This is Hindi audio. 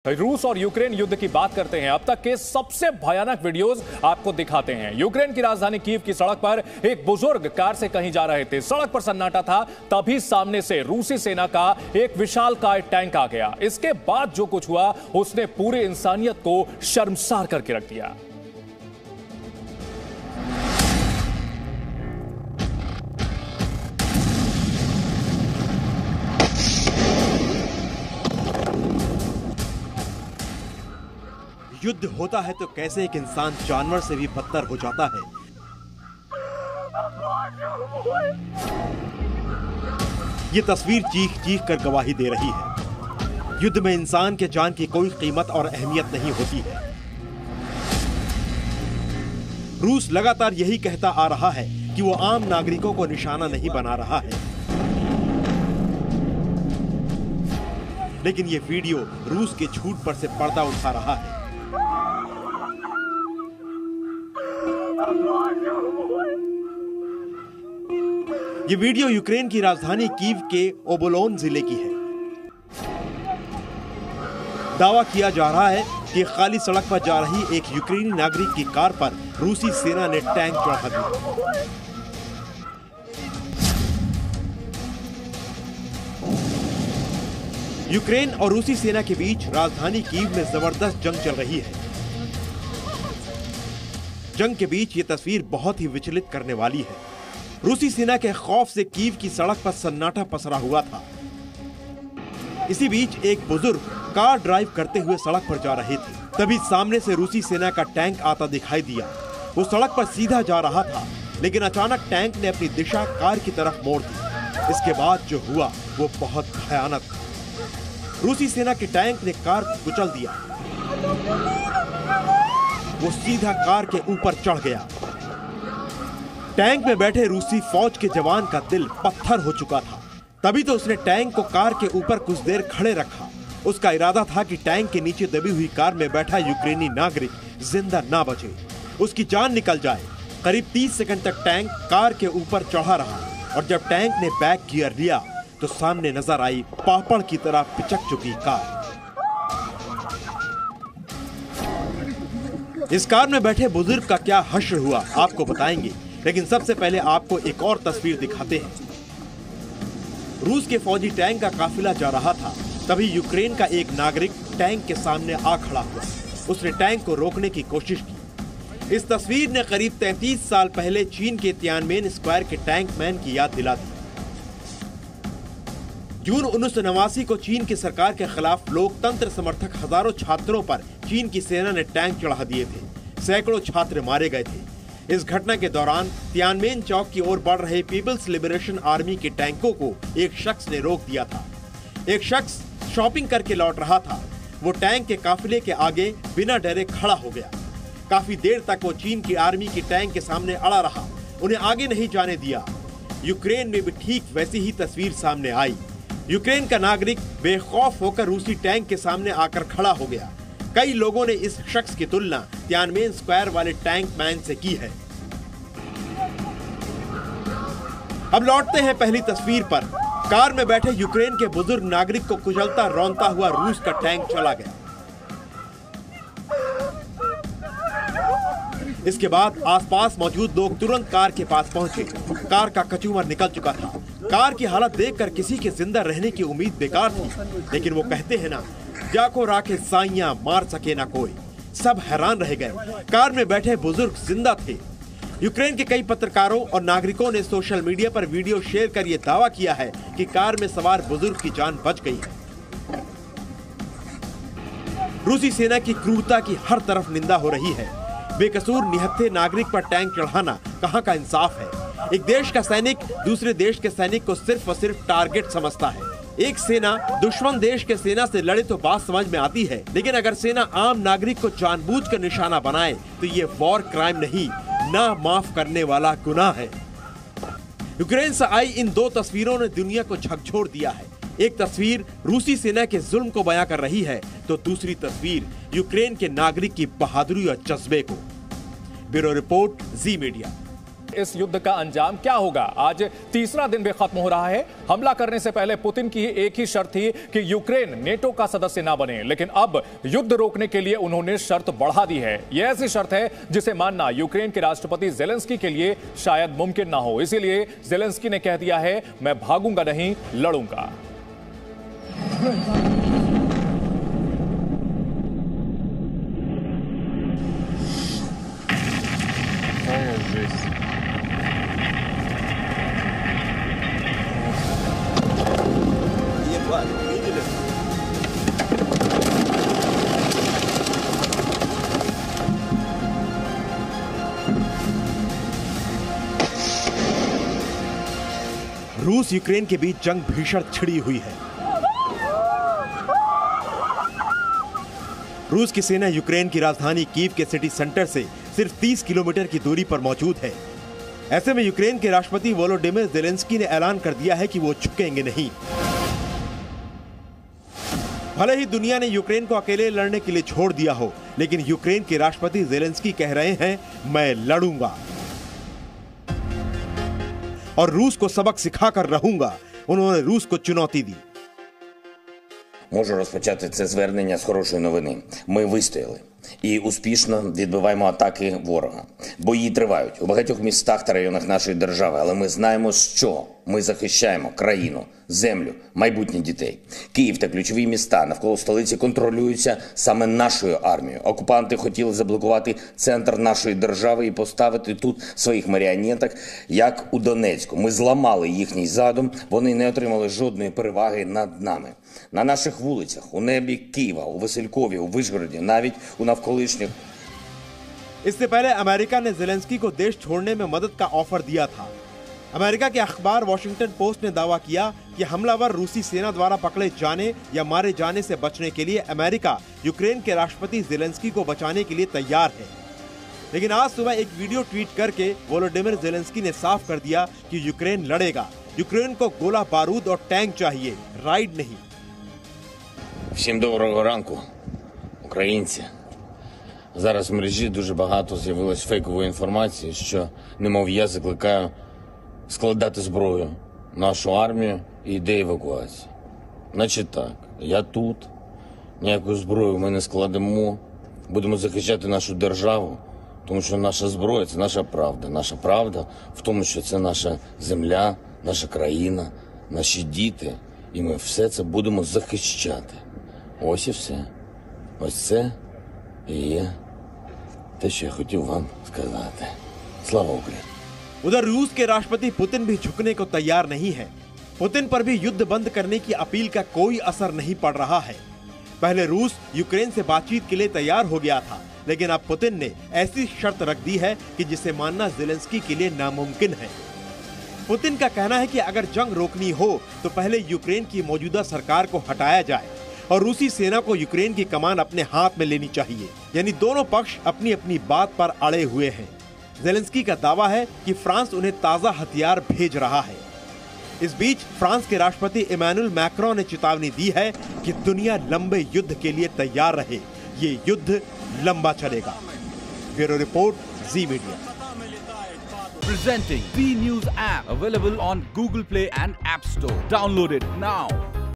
रूस और यूक्रेन युद्ध की बात करते हैं। अब तक के सबसे भयानक वीडियोस आपको दिखाते हैं। यूक्रेन की राजधानी कीव की सड़क पर एक बुजुर्ग कार से कहीं जा रहे थे। सड़क पर सन्नाटा था, तभी सामने से रूसी सेना का एक विशालकाय टैंक आ गया। इसके बाद जो कुछ हुआ उसने पूरी इंसानियत को शर्मसार करके रख दिया। युद्ध होता है तो कैसे एक इंसान जानवर से भी बदतर हो जाता है। ये तस्वीर चीख चीख कर गवाही दे रही है। युद्ध में इंसान के जान की कोई कीमत और अहमियत नहीं होती है। रूस लगातार यही कहता आ रहा है कि वो आम नागरिकों को निशाना नहीं बना रहा है, लेकिन ये वीडियो रूस के झूठ पर से पर्दा उठा रहा है। ये वीडियो यूक्रेन की राजधानी कीव के ओबोलोन जिले की है। दावा किया जा रहा है कि खाली सड़क पर जा रही एक यूक्रेनी नागरिक की कार पर रूसी सेना ने टैंक चढ़ा दिया। यूक्रेन और रूसी सेना के बीच राजधानी कीव में जबरदस्त जंग चल रही है। जंग के बीच ये तस्वीर बहुत ही विचलित करने वाली है। रूसी सेना के खौफ से कीव की सड़क पर सन्नाटा पसरा हुआ था। इसी बीच एक बुजुर्ग कार ड्राइव करते हुए सड़क पर जा रहे थे, तभी सामने से रूसी सेना का टैंक आता दिखाई दिया। वो सड़क पर सीधा जा रहा था, लेकिन अचानक टैंक ने अपनी दिशा कार की तरफ मोड़ दी। इसके बाद जो हुआ वो बहुत भयानक था। रूसी सेना के टैंक ने कार को कुचल दिया। वो सीधा कार के ऊपर चढ़ गया। टैंक में बैठे रूसी फौज के जवान का दिल पत्थर हो चुका था। तभी तो उसने टैंक को कार के ऊपर कुछ देर खड़े रखा। उसका इरादा था कि टैंक के नीचे दबी हुई कार में बैठा यूक्रेनी नागरिक जिंदा ना बचे, उसकी जान निकल जाए। करीब 30 सेकंड तक टैंक कार के ऊपर चढ़ा रहा और जब टैंक ने बैक गियर लिया तो सामने नजर आई पापड़ की तरह पिचक चुकी कार। इस कार में बैठे बुजुर्ग का क्या हश्र हुआ आपको बताएंगे, लेकिन सबसे पहले आपको एक और तस्वीर दिखाते हैं। रूस के फौजी टैंक का काफिला जा रहा था, तभी यूक्रेन का एक नागरिक टैंक के सामने आ खड़ा हुआ। उसने टैंक को रोकने की कोशिश की। इस तस्वीर ने करीब 33 साल पहले चीन के तियानमेन स्क्वायर के टैंक मैन की याद दिला दी। जून 1989 को चीन की सरकार के खिलाफ लोकतंत्र समर्थक हजारों छात्रों पर चीन की सेना ने टैंक चढ़ा दिए थे। सैकड़ों छात्र मारे गए थे। इस घटना के दौरान तियानमेन चौक की ओर बढ़ रहे पीपल्स लिबरेशन आर्मी के टैंकों को एक शख्स ने रोक दिया था। एक शख्स शॉपिंग करके लौट रहा था। वो टैंक के काफिले के आगे बिना डरे खड़ा हो गया। काफी देर तक वो चीन की आर्मी की टैंक के सामने अड़ा रहा, उन्हें आगे नहीं जाने दिया। यूक्रेन में भी ठीक वैसी ही तस्वीर सामने आई। यूक्रेन का नागरिक बेखौफ होकर रूसी टैंक के सामने आकर खड़ा हो गया। कई लोगों ने इस शख्स की तुलना तियानमेन स्क्वायर वाले टैंक मैन से की है। अब लौटते हैं पहली तस्वीर पर। कार में बैठे यूक्रेन के बुजुर्ग नागरिक को कुचलता रौंदता हुआ रूस का टैंक चला गया। इसके बाद आसपास मौजूद लोग तुरंत कार के पास पहुंचे। कार का कचूमर निकल चुका था। कार की हालत देखकर किसी के जिंदा रहने की उम्मीद बेकार थी, लेकिन वो कहते हैं ना, जाको राखे साइयां मार सके ना कोई। सब हैरान रह गए। कार में बैठे बुजुर्ग जिंदा थे। यूक्रेन के कई पत्रकारों और नागरिकों ने सोशल मीडिया पर वीडियो शेयर कर यह दावा किया है कि कार में सवार बुजुर्ग की जान बच गई है। रूसी सेना की क्रूरता की हर तरफ निंदा हो रही है। बेकसूर निहत्थे नागरिक पर टैंक चढ़ाना कहां का इंसाफ है। एक देश का सैनिक दूसरे देश के सैनिक को सिर्फ और सिर्फ टारगेट समझता है। एक सेना दुश्मन देश के सेना से लड़े तो बात समझ में आती है, लेकिन अगर सेना आम नागरिक को जानबूझकर निशाना बनाए तो ये वॉर क्राइम नहीं, ना माफ करने वाला गुनाह है। यूक्रेन से आई इन दो तस्वीरों ने दुनिया को झकझोर दिया है। एक तस्वीर रूसी सेना के जुल्म को बयां कर रही है, तो दूसरी तस्वीर यूक्रेन के नागरिक की बहादुरी और जज्बे को। ब्यूरो रिपोर्ट, जी मीडिया। इस युद्ध का अंजाम क्या होगा? आज तीसरा दिन भी खत्म हो रहा है। हमला करने से पहले पुतिन की एक ही शर्त थी कि यूक्रेन नेटो का सदस्य ना बने, लेकिन अब युद्ध रोकने के लिए उन्होंने शर्त बढ़ा दी है। यह ऐसी शर्त है जिसे मानना यूक्रेन के राष्ट्रपति जेलेंस्की के लिए शायद मुमकिन ना हो। इसीलिए जेलेंस्की ने कह दिया है, मैं भागूंगा नहीं, लड़ूंगा। रूस यूक्रेन के बीच जंग भीषण छिड़ी हुई है। रूस की सेना यूक्रेन की राजधानी कीव के सिटी सेंटर से सिर्फ 30 किलोमीटर की दूरी पर मौजूद है। ऐसे में यूक्रेन के राष्ट्रपति वोलोडिमिर जेलेंस्की ने ऐलान कर दिया है कि वो झुकेंगे नहीं। भले ही दुनिया ने यूक्रेन को अकेले लड़ने के लिए छोड़ दिया हो, लेकिन यूक्रेन के राष्ट्रपति जेलेंस्की कह रहे हैं, मैं लड़ूंगा और रूस को सबक सिखाकर रहूंगा। उन्होंने रूस को चुनौती दी। Можу розпочати це звернення з хорошої новини. Ми вистояли і успішно відбиваємо атаки ворога. Бої тривають у багатьох містах та районах нашої держави, але ми знаємо, що ми захищаємо країну, землю, майбутнє дітей. Київ та ключові міста навколо столиці контролюються саме нашою армією. Окупанти хотіли заблокувати центр нашої держави і поставити тут своїх маріонеток, як у Донецьку. Ми зламали їхній задум, вони не отримали жодної переваги над нами. На наших вулицях, у небі Києва, у Василькові, у Вишгороді, навіть у навколишніх. इससे पहले अमेरिका ने जेलेंस्की को देश छोड़ने में मदद का ऑफर दिया था। अमेरिका के अखबार वॉशिंगटन पोस्ट ने दावा किया कि हमलावर रूसी सेना द्वारा पकड़े जाने या मारे जाने से बचने के लिए अमेरिका यूक्रेन के राष्ट्रपति जेलेंस्की को बचाने के लिए तैयार है। लेकिन आज सुबह एक वीडियो ट्वीट करके वोलोडिमिर जेलेंस्की ने साफ कर दिया कि यूक्रेन लड़ेगा। यूक्रेन को गोला बारूद और टैंक चाहिए, राइड नहीं। Всім доброго ранку, українці. Зараз в мережі дуже багато з'явилось фейкової інформації, що, немов я закликаю складати зброю, нашу армію і йде евакуація. Значить так, я тут, ніякої зброї ми не складемо, будемо захищати нашу державу, тому що наша зброя – це наша правда. Наша правда в тому, що це наша земля, наша країна, наші діти, і ми все це будемо захищати. Ось і все. Ось це і є те, що я хотів вам сказати. Слава Україні! उधर रूस के राष्ट्रपति पुतिन भी झुकने को तैयार नहीं है। पुतिन पर भी युद्ध बंद करने की अपील का कोई असर नहीं पड़ रहा है। पहले रूस यूक्रेन से बातचीत के लिए तैयार हो गया था, लेकिन अब पुतिन ने ऐसी शर्त रख दी है कि जिसे मानना जेलेंस्की के लिए नामुमकिन है। पुतिन का कहना है कि अगर जंग रोकनी हो तो पहले यूक्रेन की मौजूदा सरकार को हटाया जाए और रूसी सेना को यूक्रेन की कमान अपने हाथ में लेनी चाहिए। यानी दोनों पक्ष अपनी अपनी बात पर अड़े हुए हैं। जेलेंस्की का दावा है कि फ्रांस उन्हें ताजा हथियार भेज रहा है। इस बीच फ्रांस के राष्ट्रपति इमैनुअल मैक्रों ने चेतावनी दी है कि दुनिया लंबे युद्ध के लिए तैयार रहे। ये युद्ध लंबा चलेगा। Bureau report, ji media. Presenting B News app, available on Google Play and App Store. Download it now.